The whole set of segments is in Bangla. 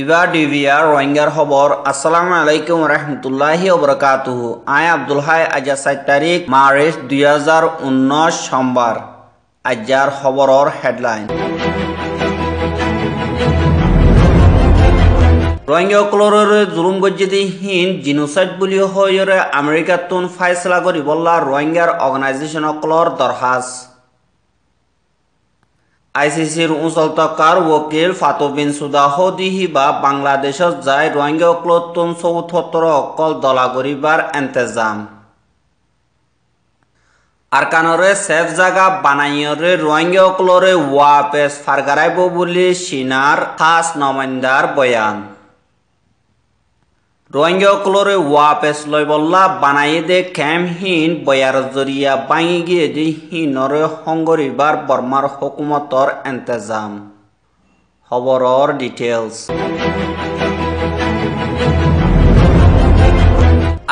এবার ডিভিয়ার রোহিঙ্গার খবর। আসসালামু আলাইকুম রহমতুল্লাহি ওবরাকাতুহু। আয় আব্দুল হাই আজা 7 তারিখ মার্চ 2019 সোমবার। আজার খবরর হেডলাইন। রোহিঙ্গাসকলর জুলুম গজ্জিদি হিন জিনোসাইড বুলি হয়রে আমেরিকাতুন ফাইসলা করিবল্লা রোহিঙ্গার অর্গানাইজেশনসকলর দরখাস। আইসিসির উচলতকার ওকিল ফাতু বেনসুদা হদিহিবা বাংলাদেশত যাই রোহিঙ্গাসকলতুন 74 অকল দলা করিবার এন্তেজাম। আরকানরে সেফ জায়গা বানাইয়রে রোহিঙ্গাসকলরে ওয়াপেস ফারগারাইব বুলি চীনার খাস নমাইন্দার বয়ান। রোহিঙ্গাসকলরে ওয়াপেস লই বল্লা বানাই দে ক্যাম্পহীন বয়ার জরিয়া বাঙি গিয়ে দি হিনরে সংগরিবার বর্মার হুকুমতর এন্তেজাম। খবরর ডিটেলস।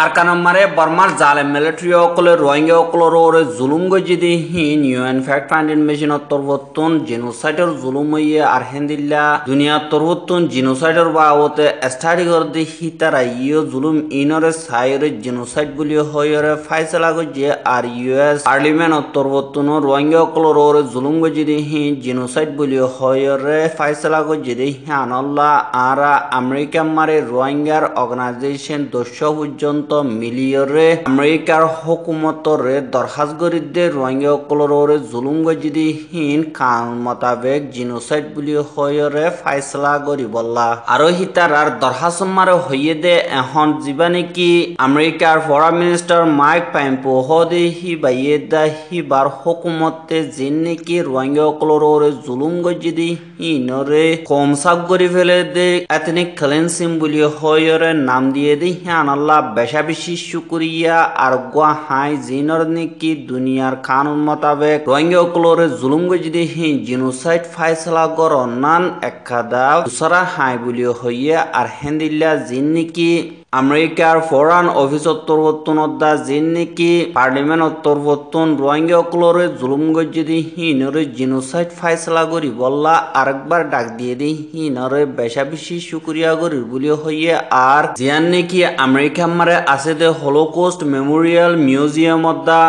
আরকানমারে বর্মার জালেম মিলিটারি সকলে রোহিঙ্গাসকলর জুলুম গজিদি হিন ইউএন ফ্যাক্ট ফাইন্ডিং মেশিনের তরফতুন জিনোসাইডর জুলুম হইয়ে আরহেন্দিল্লা দুনিয়ার তরফতুন জিনোসাইডর বাবতে স্টাডি করতে হিতারা ইয়ে জুলুম ইনরে সাইরে জিনোসাইড বলি হইরে ফাইসলা গজিয়ে আর ইউএস পার্লিমেন্টর তরফতুন রোহিঙ্গাসকলর জুলুম গজিদি হিন জিনোসাইড বলি হইরে ফাইসলা গজিয়ে হানল্লা আর আমেরিকা মারে রোহিঙ্গার অর্গানাইজেশন 200 পর্যন্ত মিলিয়রে আমেরিকার হুকুমতরে দরখাস্ত করিদে রোহিঙ্গাসকলরে জুলুম গজিদি হিন কানুন মোতাবেক জিনোসাইড বুলি হয়রে ফাইসলা করিবল্লা আর হিতারার দরখাস্ত মারে হইয়ে দে এখন যিবা নেকি আমেরিকার ফরেন মিনিস্টার মাইক পম্পেও হদে হিবাইয়ে দা হিবার হুকুমতে যিন নেকি রোহিঙ্গাসকলরে জুলুম গজিদি হিনরে কমসাক করি ফেলে দে এথনিক ক্লিনজিং বুলি হয়রে নাম দিয়ে দে হিয়ানাল্লাহ বেশা বেশি শুক্রিয়া আর গোয়া হাই জিনর নেকি দুনিয়ার কানুন মোতাবেক রোহিঙ্গাসকলরে জুলুম গজিদি হিন জিনোসাইড ফাইসলা গরনান একাদা দুসরা হাই বুলি হইয়ে আর হেন্দিল্লা জিন নেকি আমেরিকার ফরেন অফিসর তরফতুনদা যিন নেকি পার্লিমেন্টর তরফতুন রোহিঙ্গাসকলরে জুলুম গজিদি হিনরে জিনোসাইড ফাইসলা করি বল্লা আরেকবার ডাক দিয়ে দি হিনরে বেশা বেশি শুক্রিয়া করি বলি হইয়ে আর জিয়ান নেকি আমেরিকা মারে আছে the Holocaust Memorial Museum the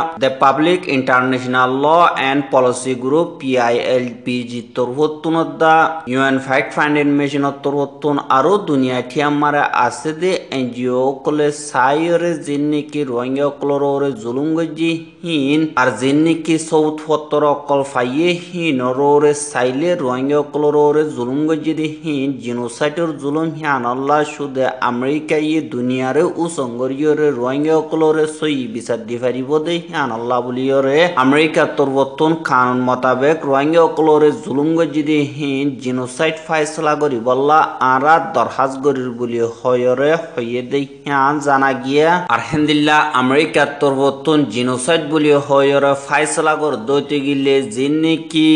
public international law and policy group PILPG তরফতুনদা ইউএন ফ্যাক্ট ফাইন্ডিং মেশিনের তরফতুন আরো দুনিয়া ঠিয়া মারে আছে দে NGO কলে সাইরে যিন নেকি রোহিঙ্গাসকলরে জুলুম গজি হিন আর যিন নেকি 74 অকল ফাইয়ে হিনরে সাইলে রোহিঙ্গাসকলরে জুলুম গজি দি হিন জিনোসাইডর জুলুম হিয়ানাল্লাহ সুদে আমেরিকা ইয়ে দুনিয়ারে উসঙ্গরিয়রে রোহিঙ্গাসকলরে সই বিচার দি পারিব দে হিয়ানাল্লাহ বলিয়রে আমেরিকা তরফতুন কানুন মোতাবেক রোহিঙ্গাসকলরে জুলুম গজি দি হিন জিনোসাইড ফাইসলা করি বল্লা আরা দরখাস্ত করির বলি হয়রে হইয়ে দেখান জানা গিয়া আরহেন্দিল্লা আমেরিকার তরফতুন জিনোসাইড বলি হয়রে ফাইসলা কর দইতে গিলে যিন নেকি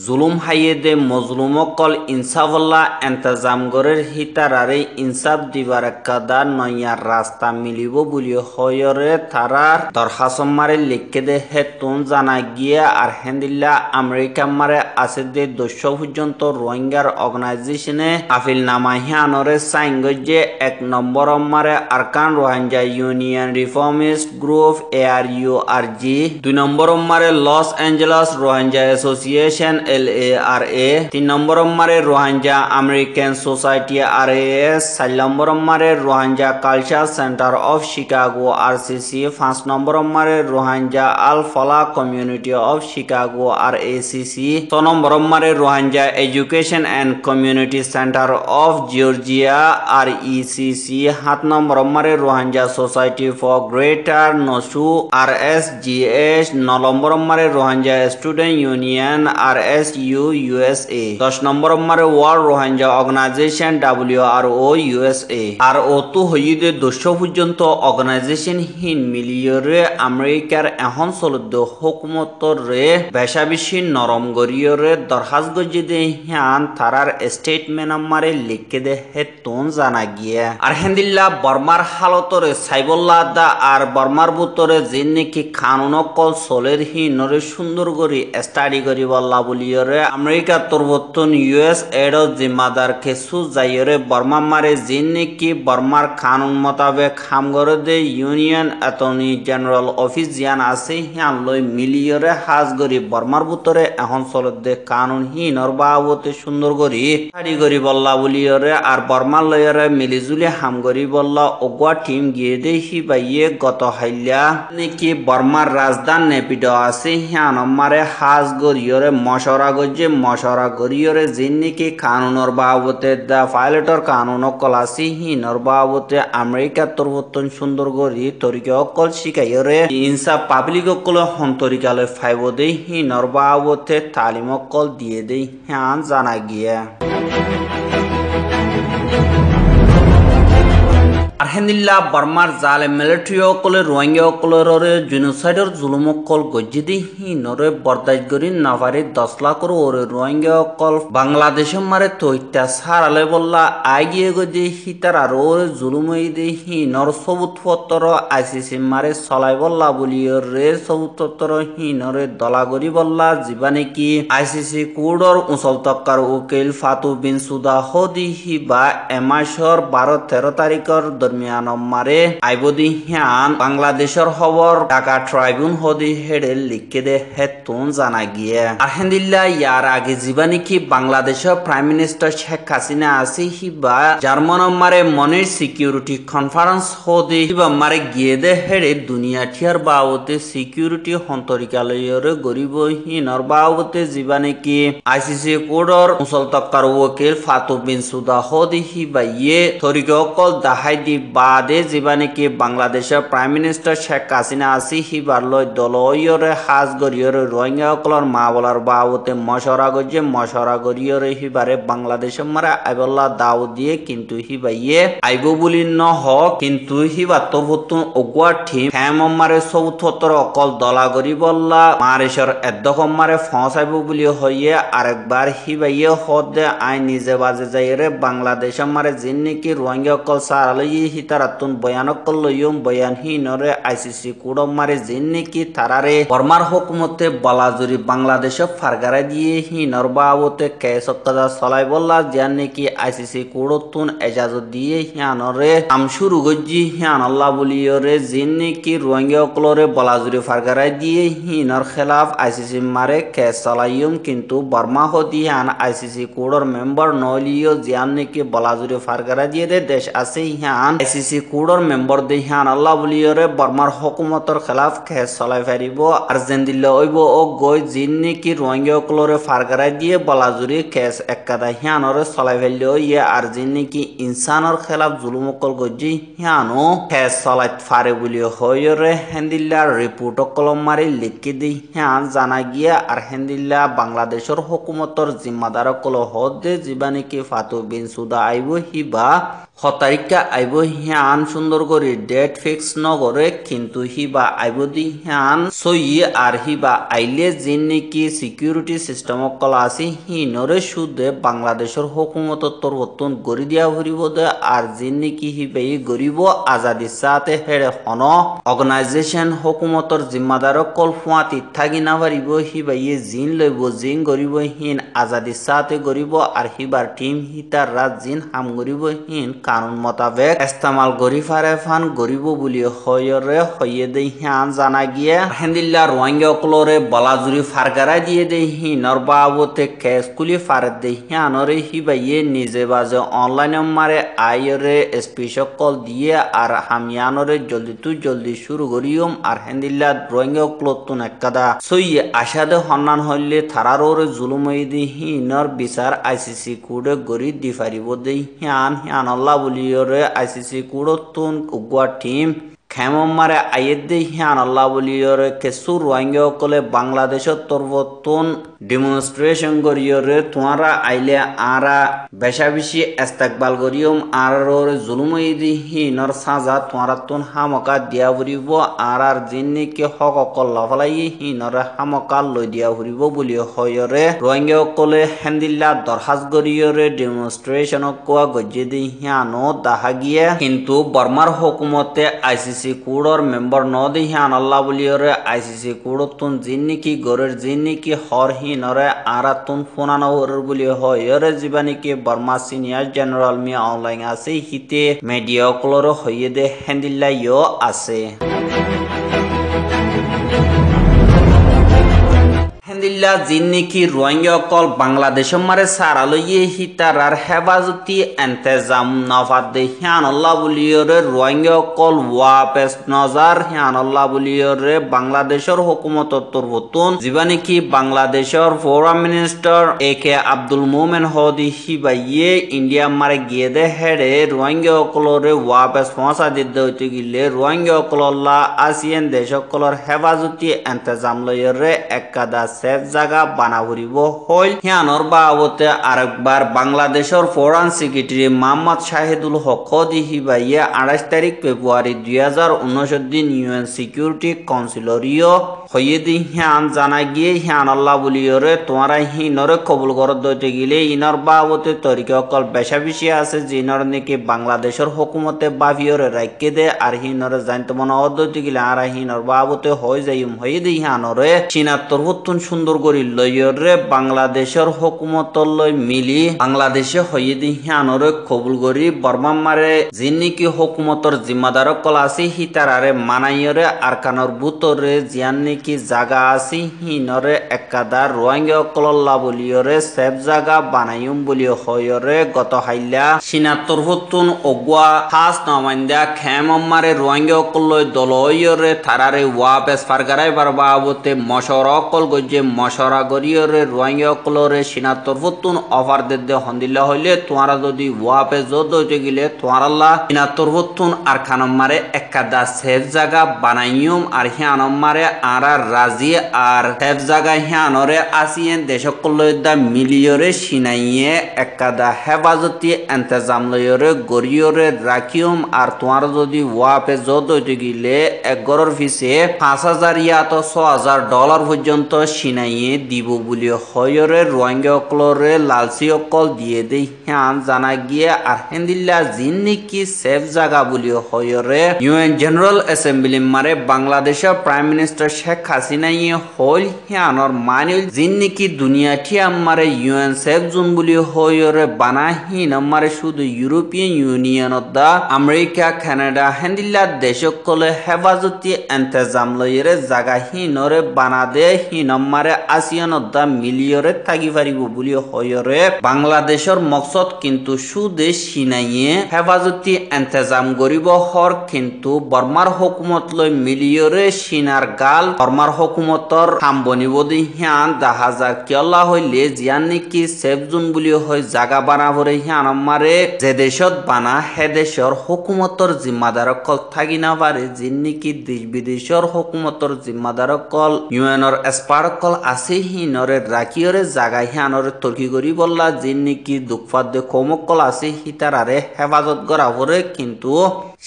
জুলুম হাইয়ে দে মজলুমকল ইনসাফল্লা এন্তেজাম গরের হিতারারে ইনসাফ দিবার কাদা নয়ার রাস্তা মিলিব বলি হয়রে তারার দরখাস্ত মারে লিখে দে হেতুন জানা গিয়া আরহেন্দিল্লা আমেরিকা মারে আছে দে 200 পর্যন্ত রোহিঙ্গার অর্গানাইজেশনে আপিল নামা হিয়ানরে সাইন গজে 1 নম্বর মারে Arakan Rohingya union reformist group ARURG 2 নম্বর মারে Los Angeles Rohingya association LARA 3 নম্বর মারে রোহিঙ্গা আমেরিকান সোসাইটি RAS 4 নম্বর মারে Rohingya culture centre of Chicago RCC 5 নম্বর মারে রোহিঙ্গা আল ফলা কমিউনিটি অফ শিকাগো RACC 6 নম্বর মারে Rohingya education and community centre of Georgia RECC 7 নম্বর মারে রোহিঙ্গা সোসাইটি ফর গ্রেটার নসু RSGS 9 নম্বর মারে Rohingya student union RSU USA 10 number মারে world Rohingya organisation WRO USA আর অতো হইদে 200 পর্যন্ত অর্গানাইজেশন হিন মিলিয়রে আমেরিকার এখন চলদ হুকুমতর রে বেশা বেশি নরম গরিয়রে দরখাস্ত গজিদে হিয়ান তারার স্টেটমেন্ট মারে লিখে দে হেতুন জানা গিয়া আরহেন্দিল্লা বর্মার হালতরে সাইবল্লা দা আর বর্মার বুতরে যিন নেকি কানুন কল চলের হিনরে সুন্দর করি স্টাডি করি বল্লা বলি বুলিয়রে আমেরিকা তরবতন ইউএস এড জিম্মাদার কেসু যাইরে বর্মা মারে জিন নেকি বর্মার কানুন মোতাবেক হামগরে দে ইউনিয়ন অ্যাটর্নি জেনারেল অফিস জিয়ান আছে হিয়ান লই মিলিয়রে হাজ গরি বর্মার বুতরে এখন চলত দে কানুন হিনর বাবতে সুন্দর গরি হাড়ি গরি বল্লা বুলিয়রে আর বর্মার লয়রে মিলিজুলি হামগরি বল্লা ওগুয়া টিম গিয়ে দে হি বাইয়ে গত হাইলা নেকি বর্মার রাজধান নেপিড আছে হিয়ান মারে হাজ গরিয়রে মশরা গজে মশরা গরিয়রে জিন নেকি কানুনর বাবতে দা পাইলটর কানুন কলাসি হিনর বাবতে আমেরিকা তরবতন সুন্দর গরি তরিকে অকল শিকাইরে ইনসা পাবলিক অকল হন্তরিকালে ফাইব দেই হিনর বাবতে তালিম অকল দিয়ে দেই হ্যাঁ জানা গিয়া আরহেন্দিল্লা বর্মার জালে মিলিটারি অকলে রোহিঙ্গা অকলের জেনোসাইডর জুলুম অকল গজ্জিদি হিনরে বরদাইশ গরি নাভারি 10 লাখ ওরে রোহিঙ্গা অকল বাংলাদেশের মারে তৈত্যা সারালে বললা আগিয়ে গজি হিতার আর ওরে জুলুম দে হিনর সবুত পত্র আইসিসি মারে চলাই বললা বলিয়র রে সবুত পত্র হিনরে দলা গরি বললা জীবানে কি আইসিসি কোডর উঁচল তক্কার উকিল ফাতু বিন সুদা হদি হি বা এমাসর 12-13 তারিখর দরমিয়ান মারে আইবদি হিয়ান বাংলাদেশের খবর ঢাকা ট্রাইবুন হদি হেডে লিখে দে হেতুন জানা গিয়ে আলহামদুলিল্লাহ ইয়ার আগে জীবানি কি বাংলাদেশের প্রাইম মিনিস্টার শেখ হাসিনা আসি হিবা জার্মান মারে মনির সিকিউরিটি কনফারেন্স হদি হিবা মারে গিয়ে দে হেডে দুনিয়া ঠিয়ার বাবতে সিকিউরিটি হন্তরিকালয়রে গরিব হিনর বাবতে জীবানি কি আইসিসি কোডর মুসল তক্কার ওকিল ফাতু বিন সুদা হদি হিবা ইয়ে তরিকে অকল দাহাই দি বাদে জীবানি কি বাংলাদেশের প্রাইম মিনিস্টার শেখ হাসিনা আসি হিবার লয় দলয়রে হাজ গরিয়রে রোহিঙ্গা অকলর মা বলার বাবতে মশরা গজে মশরা গরিয়রে হিবারে বাংলাদেশের মারা আইবল্লা দাও দিয়ে কিন্তু হিবাইয়ে আইব বলি ন হ কিন্তু হিবা তবুতুন অগুয়া ঠিম হ্যাম মারে সবুতর অকল দলা গরি বললা মারেশর এদ্দকম মারে ফসাইব বলি হইয়ে আরেকবার হিবাইয়ে হদ দে আই নিজে বাজে যাইরে বাংলাদেশের মারে জিন নাকি রোহিঙ্গা অকল সারালে হিতারাতুন বয়ানক লইম বয়ান হিনরে আইসিসি কুড়ম মারে জিন নাকি তারারে বর্মার হুকুমতে বলাজুরি বাংলাদেশে ফারগারা দিয়ে হিনর বাবতে কেস কাজা চলাই বললা জিয়ান নাকি আইসিসি কুড়তুন এজাজত দিয়ে হিয়ানরে আম শুরু গজ্জি হিয়ান আল্লাহ বলিয়রে জিন নাকি রোহিঙ্গা অকলরে বলাজুরি ফারগারা দিয়ে হিনর খেলাফ আইসিসি মারে কেস চলাইম কিন্তু বর্মা হদি হিয়ান আইসিসি কুড়র মেম্বার নলিও জিয়ান নাকি বলাজুরি ফারগারা দিয়ে দে দেশ আছে হিয়ান আইসিসি কোডর মেম্বার দে হিয়ান আল্লাহ বলিয়রে বর্মার হুকুমতর খেলাফ কেস চলাই ফারিব আর জেন্দিল্লা ওইব ও গই জিন নাকি রোহিঙ্গা অকলরে ফারগারা দিয়ে বলাজুরি কেস একাদা হিয়ানরে চলাই ফেললে ইয়ে আর জিন নাকি ইনসানর খেলাফ জুলুম অকল গজি হিয়ানো কেস চলাই ফারে বলি হইরে হেন্দিল্লা রিপোর্ট অকল মারি লিখি দি হিয়ান জানা গিয়া আর হেন্দিল্লা বাংলাদেশের হুকুমতর জিম্মাদার অকল হদ দে জিবা নাকি ফাতু বিন সুদা আইব হিবা হতারিকা আইব হিয়ান সুন্দর করে ডেট ফিক্স নগরে কিন্তু হিবা আইব দি হিয়ান সই আর হিবা আইলে জিন নাকি সিকিউরিটি সিস্টেম অকল আছে হিনরে সুদে বাংলাদেশের হুকুমত তরবতন গড়ি দিয়া ভরিব দে আর জিন নাকি হিবাই গরিব আজাদি সাথে হেড়ে হন অর্গানাইজেশন হুকুমতর জিম্মাদার অকল ফুয়াতি থাকি না পারিব হিবাইয়ে জিন লইব জিন গরিব হিন আজাদি সাথে গরিব আর হিবার টিম হিতার রাত জিন হাম গরিব হিন কানুন মোতাবেক ইস্তেমাল গরি ফারে ফান গরিব বলি হয়রে হইয়ে দে হিয়ান জানা গিয়ে হেন্দিল্লা রোহিঙ্গা অকলরে বলাজুরি ফারগারা দিয়ে দে হিনর বাবতে কেস কুলি ফারে দে হিয়ানরে হিবাইয়ে নিজে বাজে অনলাইনে মারে আইরে স্পেশাল কল দিয়ে আর হামিয়ানরে জলদি শুরু করিম আর হেন্দিল্লা রোহিঙ্গা অকলতুন একদা সই আশাদে হন্নান হইলে থারারোরে জুলুমই দি হিনর বিচার আইসিসি কোডে গরি দি ফারিব দে হিয়ান আল্লাহ বলিয়রে আইসিসি কুড়তুন উগুয়া টিম খেমম মারে আইয়ে দে হিয়ান আল্লাহ বলিয়রে কেসু রোহিঙ্গা অকলে বাংলাদেশের তরবতন ডেমনস্ট্রেশন করিয়রে তোমারা আইলে আরা বেশা বেশি ইস্তেকবাল করিয়ম আর জুলুমই দি হিনর সাজা তোমারা তুন হামকা দিয়া ফুরিব আর জিন নাকি হক অকল লাফলাই হিনর হামকা লই দিয়া ফুরিব বলি হয়রে রোহিঙ্গা অকলে হেন্দিল্লা দরখাস করিয়রে ডেমনস্ট্রেশন কোয়া গজ্জে দি হিয়ানো দাহা গিয়ে কিন্তু বর্মার হুকুমতে আইসিসি আইসিসি কোডর মেম্বার নদী হিয়ান আল্লাহ বলিয়রে আইসিসি কোডতুন জিন্নিকি গরের জিন্নিকি হর হিনরে আরাতুন ফোনানো হরর বলি হয়রে জীবানিকি বর্মা সিনিয়র জেনারেল মিয়া অনলাইন আছে হিতে মিডিয়া কলর হইয়ে দে হ্যান্ডিল্লা ইয় আছে হেন্দিল্লা জিন্নিকি রোহিঙ্গা কল বাংলাদেশ মারে সারালইয়ে হিতারার হেফাজতি এন্তেজাম নফাদে হিয়ানল্লাহ বলিয়রে রোহিঙ্গা কল ওয়াপেস নজার হিয়ানল্লাহ বলিয়রে বাংলাদেশের হুকুমত তরবতুন জীবানিকি বাংলাদেশের ফরেন মিনিস্টার একে আব্দুল মোমেন হদি হিবাইয়ে ইন্ডিয়া মারে গিয়ে দে হেডে রোহিঙ্গা কলরে ওয়াপেস পৌঁছা দিতে হইতে গিলে রোহিঙ্গা কলল্লা আসিয়ান দেশ কলর হেফাজতি এন্তেজাম লইয়রে একাদা সেফ জায়গা বানাবরিব হইল হিয়ানর বাবতে আরেকবার বাংলাদেশের ফরেন সেক্রেটারি মোহাম্মদ শাহিদুল হক দিহিবাইয়ে 28 তারিখ ফেব্রুয়ারি 2019 দিন ইউএন সিকিউরিটি কাউন্সিলরিও হইয়ে দি হিয়ান জানা গিয়ে হিয়ান আল্লাহ বলিয়রে তোমারা হিনরে কবুল করত দইতে গেলে ইনর বাবতে তরিকা অকল বেশা বেশি আছে জিনর নাকি বাংলাদেশের হুকুমতে বাভিয়রে রাখকে দে আর হিনরে জানতে মনে দইতে গেলে আর হিনর বাবতে হয়ে যাইম হইয়ে দি হিয়ানরে চিনাত্তর হতুন সুন্দর করি লইয়রে বাংলাদেশের হুকুমত লই মিলি বাংলাদেশে হইয়ে দি হিয়ানরে কবুল করি বর্মা মারে জিন্নিকি হুকুমতর জিম্মাদার কল আছে হিতারারে মানাইয়রে আরকানর বুতরে জিয়ান কি জায়গা আছে হিনরে একাদার রোহিঙ্গা কলল্লা বলিয়রে সেফ জায়গা বানাইম বলি হয়রে গত হাইলা সিনাত্তর হতুন অগুয়া খাস নমাইন্দা খেমমারে রোহিঙ্গা কলই দলয়রে থারারে ওয়াপেস ফারগারাই বারবাবতে মশরা কল গজে মশরা গরিয়রে রোহিঙ্গা কলরে সিনাত্তর হতুন অফার দে হন্দিল্লা হইলে তোমারা যদি ওয়াপেস জোর দইতে গেলে তোমারাল্লা সিনাত্তর হতুন আর খানমারে একাদা সেফ জায়গা বানাইম আর হিয়ানমারে আর রাজি আর হেফ জায়গা হিয়ানরে আসিয়েন দেশক লইদা মিলিয়রে সিনাইয়ে একাদা হেফাজতি এন্তেজাম লইয়রে গরিয়রে রাখিউম আর তোমার যদি ওয়াপে যত হইতে গিলে এক গড়র ফিসে 5,000 ইয়াত $6,000 পর্যন্ত সিনাইয়ে দিব বলি হয়রে রোহিঙ্গা অকলরে লালসি অকল দিয়ে দেই হিয়ান জানা গিয়ে আর হেন্দিল্লা জিন্নিকি সেফ জায়গা বলি হয়রে ইউএন জেনারেল অ্যাসেম্বলি মারে বাংলাদেশের প্রাইম মিনিস্টার শেখ হাসিনাই হল হিয়ানর মানিল জিন্নিকি দুনিয়াটি আমারে ইউএন সেফ জোন বলি হয়রে বানাহিন আমারে শুধু ইউরোপিয়ান ইউনিয়ন দা আমেরিকা কানাডা হেন্দিল্লা দেশকলে হেফাজতি এন্তেজাম লইরে জাগা হিনরে বানা দে হিন আমারে আসিয়ান দা মিলিয়রে থাকি পারিব বলি হয়রে বাংলাদেশের মকসদ কিন্তু সুদে সিনাইয়ে হেফাজতি এন্তেজাম করিব হর কিন্তু বর্মার হুকুমত লই মিলিয়রে সিনার গাল বর্মার হুকুমতর খাম বনিব দি হিয়ান দাহাজা কিয়লা হইলে জিয়ান নাকি সেফ জোন বলি হয় জাগা বানাবরে হিয়ান আমারে যে দেশত বানা হে দেশর হুকুমতর জিম্মাদার কল থাকি না পারে জিন নাকি দেশ বিদেশর হুকুমতর জিম্মাদার কল ইউএনর এক্সপার্ট কল আছে হিনরে রাখিয়রে জাগা হিয়ানরে তর্কি করি বললা জিন নাকি দুঃখপাত দে কমক কল আছে হিতারারে হেফাজত করা পরে কিন্তু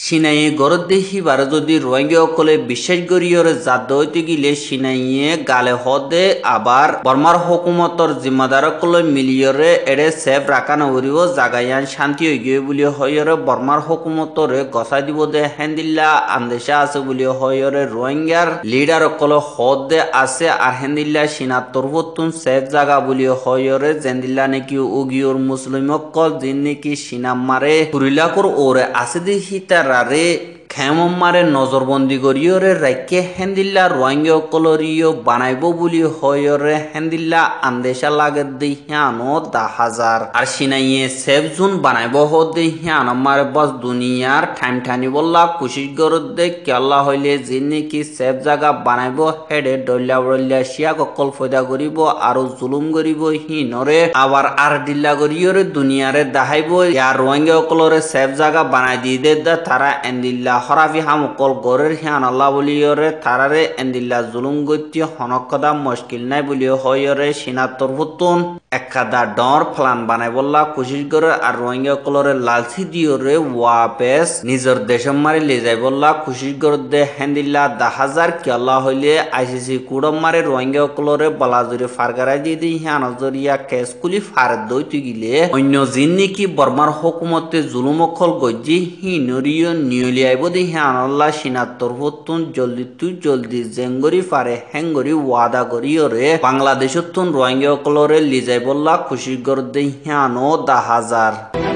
সিনাইয়ে গরত দেখিবার যদি রোহিঙ্গা কলে বিশ্বাস করিয়রে জাত হইতে গিলে সিনাইয়ে গালে হদে আবার বর্মার হুকুমতর জিম্মাদার কলে মিলিয়রে এড়ে সেফ রাখা নগরিব জাগাইয়ান শান্তি হয়ে গিয়ে বলি হয়রে বর্মার হুকুমতরে গছাই দিব দে হেন্দিল্লা আন্দেশা আছে বলি হয়রে রোহিঙ্গার লিডার কলে হদে আছে আর হেন্দিল্লা সিনাত্তর হতুন সেফ জাগা বলি হয়রে জেন্দিল্লা নাকি উগিওর মুসলিম কল জিন নাকি সিনাম মারে কুরিলাকুর ওরে আছে দি হিতারারে খেমমারে নজরবন্দি করিয়রে রাইকে হেন্দিল্লা রোহিঙ্গা কলরিও বানাইব বলি হয়রে হেন্দিল্লা আন্দেশা লাগে দেহিয়ানো 10,000 আর সিনাইয়ে সেফ জোন বানাইব হ দেহিয়ান আমার বস দুনিয়ার টাইম ঠানি বললা কুশিশ গরত দে কেলা হইলে যিনি কি সেফ জায়গা বানাইব হেডে ডল্লা বল্লা শিয়া কল ফয়দা করিব আর জুলুম করিব হিনরে আবার আর ডিল্লা করিয়রে দুনিয়ারে দেখাইব ইয়ার রোহিঙ্গা কলরে সেফ জায়গা বানাই দিয়ে দে তারা এন্দিল্লা হরাফি হামকল গরের হিয়ান আল্লাহ বলিয়রে তারারে এন্দিল্লা জুলুম গতি হনকদা মুশকিল নাই বলিও হয়রে সিনাতর ভুতুন একাদা ডর প্লান বানাই বললা কোশিশ করে আর রোহিঙ্গা কলরে লালসি দিওরে ওয়াপেস নিজের দেশম মারি লে যাই বললা কোশিশ করে দে হেন্দিল্লা 10,000 কি আল্লাহ হইলে আইসিসি কুড়ম মারে রোহিঙ্গা কলরে বলাজুরি ফারগারাই দিয়ে দি হিয়ান জরিয়া কেসকুলি ফার দইতে গিলে অন্য জিন্নি কি বর্মার হুকুমতে জুলুম অকল গজ্জি হিনরিয় নিয়লি আইব di hianalla sinator hotun joldi tu joldi jengori pare hengori wada goriore Bangladeshotun Rohingya kolore lijai bolla khushi gorde hiano 10,000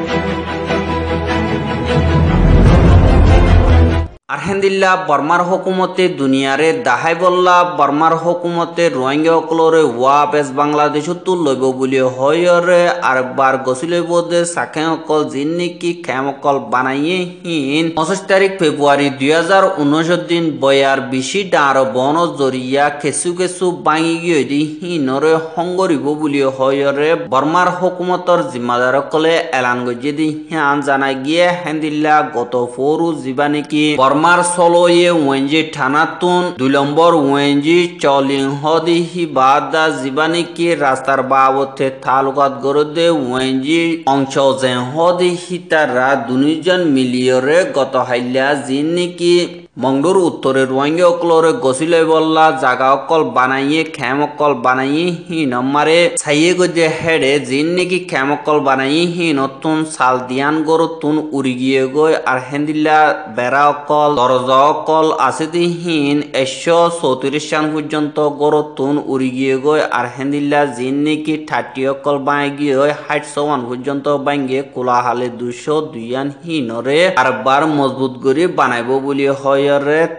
আরহেন্দিল্লা বর্মার হুকুমতে দুনিয়ারে দাহাই বল্লা বর্মার হুকুমতে রোহিঙ্গা অকলরে ওয়াপেস বাংলাদেশত লইব বলি হয়রে আরেকবার গছিলইব দে সাখে অকল জিন্নিকি খেমকল বানাইয়ে হিন 25 তারিখ ফেব্রুয়ারি 2019 দিন বয়ার বেশি ডাঁর বন জরিয়া কেসু কেসু বাঙি গিয়ে দি হিনরে হঙ্গরিব বলি হয়রে বর্মার হুকুমতর জিম্মাদার অকলে এলান গজিয়ে দি হিয়ান জানাই গিয়ে হেন্দিল্লা গত ফোরু জীবানিকি বর্মার সলোয়ে ওয়েঞ্জি থানাতুন 2 নম্বর ওয়েঞ্জি চলিং হদি হিবাদা জীবানিকি রাস্তার বাবতে তালুকাত গরদে ওয়েঞ্জি অংশ জেন হদি হিতারা দুনিজন মিলিয়রে গত হাইলা জিন্নিকি মংডুর উত্তরে রোহিঙ্গা অকলরে গছিলে বল্লা জাগা অকল বানাইয়ে খেম অকল বানাইয়ে হি নমারে ছাইয়ে গজে হেডে জিন নাকি খেম অকল বানাইয়ে হি নতুন সাল দিয়ান গরতুন উড়ি গিয়ে গই আর হেন্দিল্লা বেড়া অকল দরজা অকল আছে দি হিন 134 সান পর্যন্ত গরতুন উড়ি গিয়ে গই আর হেন্দিল্লা জিন নাকি 30 অকল বাই গিয়ে 60 পর্যন্ত বাঙ্গে কোলাহালে 202 আন হিনরে আরবার মজবুত করে বানাইব বলি হয়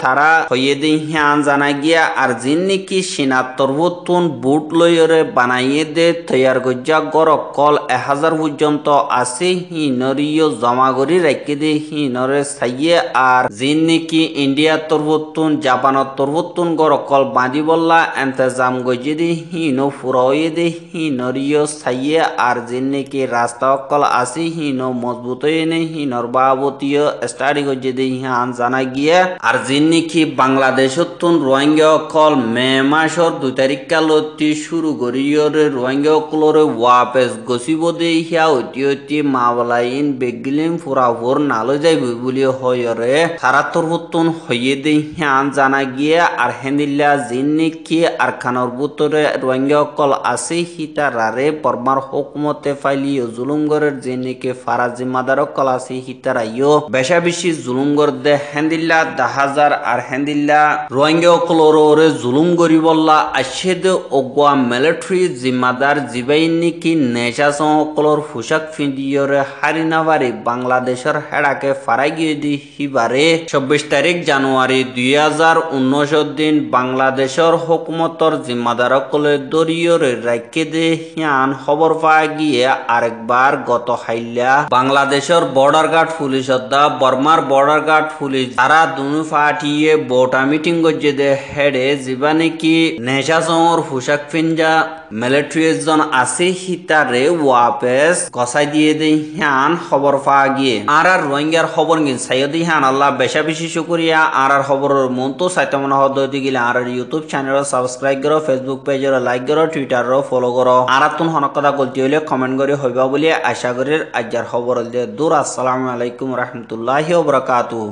তারা হয়ে দিন হিয়ান জানা গিয়া আর জিন্নিকি সিনাত্তর ভুতুন বুট লইরে বানাইয়ে দে তৈয়ার গজ্জা গরক কল 1000 পর্যন্ত আছে হিনরিও জমা করি রেখে দে হিনরে সাইয়ে আর জিন্নিকি ইন্ডিয়া তরভুতুন জাপানত তরভুতুন গরক কল বাঁধি বললা এন্তেজাম গজ্জে দি হিনো ফুরাইয়ে দে হিনরিও সাইয়ে আর জিন্নিকি রাস্তা কল আছে হিনো মজবুত হয়ে নে হিনর বাবতীয় স্টাডি গজ্জে দি হিয়ান জানা গিয়া আর জিন্নিকি বাংলাদেশতুন রোহিঙ্গা অকল মে মাসর 2 তারিখ কালতি শুরু করিয়রে রোহিঙ্গা অকলরে ওয়াপেস গছিব দে হিয়া অতি মাওলাইন বেগিলিম ফুরাফুর নালো যাইব বলি হয়রে তারাতর হুতুন হইয়ে দে হিয়ান জানা গিয়া আর হেন্দিল্লা জিন্নিকি আর খানর বুতরে রোহিঙ্গা অকল আছে হিতারারে বর্মার হুকুমতে ফাইলিও জুলুমগরের জিন্নিকি ফারাজ জিম্মাদার অকল আছে হিতারাইও বেশা বেশি জুলুমগর দে হেন্দিল্লা 10,000 আর হেন্দিল্লা রোহিঙ্গা অকলরে জুলুম করি বললা আশেদ অগুয়া মিলিটারি জিম্মাদার জিবাইনিকি নেশা সকলর পোশাক ফিন্দিয়রে হারিনাবারি বাংলাদেশের হেডাকে ফারাই গিয়ে দি হিবারে 24 তারিখ জানুয়ারি 2019 দিন বাংলাদেশের হুকুমতর জিম্মাদার অকলে দরিয়রে রাখে দে হিয়ান খবর পাওয়া গিয়ে আরেকবার গত হাইলা বাংলাদেশের বর্ডার গার্ড পুলিশ দা বর্মার বর্ডার গার্ড পুলিশ তারা দুনু ফাটিয়ে বোটা মিটিং গজে দে হেডে জীবানিকি নেশা সমর পোশাক ফিনজা মিলিটারি জন আছে হিতারে ওয়াপেস গসাই দিয়ে দে হিয়ান খবর পাওয়া গিয়ে আর রোহিঙ্গার খবর গিন সাইয়দি হিয়ান আল্লাহ বেশা বেশি শুকরিয়া আর খবরের মন তো সাইতে মনে হতে গেলে আর ইউটিউব চ্যানেল সাবস্ক্রাইব করো ফেসবুক পেজের লাইক করো টুইটার ফলো করো আর তুন হন কথা বলতে হইলে কমেন্ট করে হইবা বলে আশা করি আজকের খবর দে দূর আসসালামু আলাইকুম রাহমাতুল্লাহি ওয়া বারাকাতুহু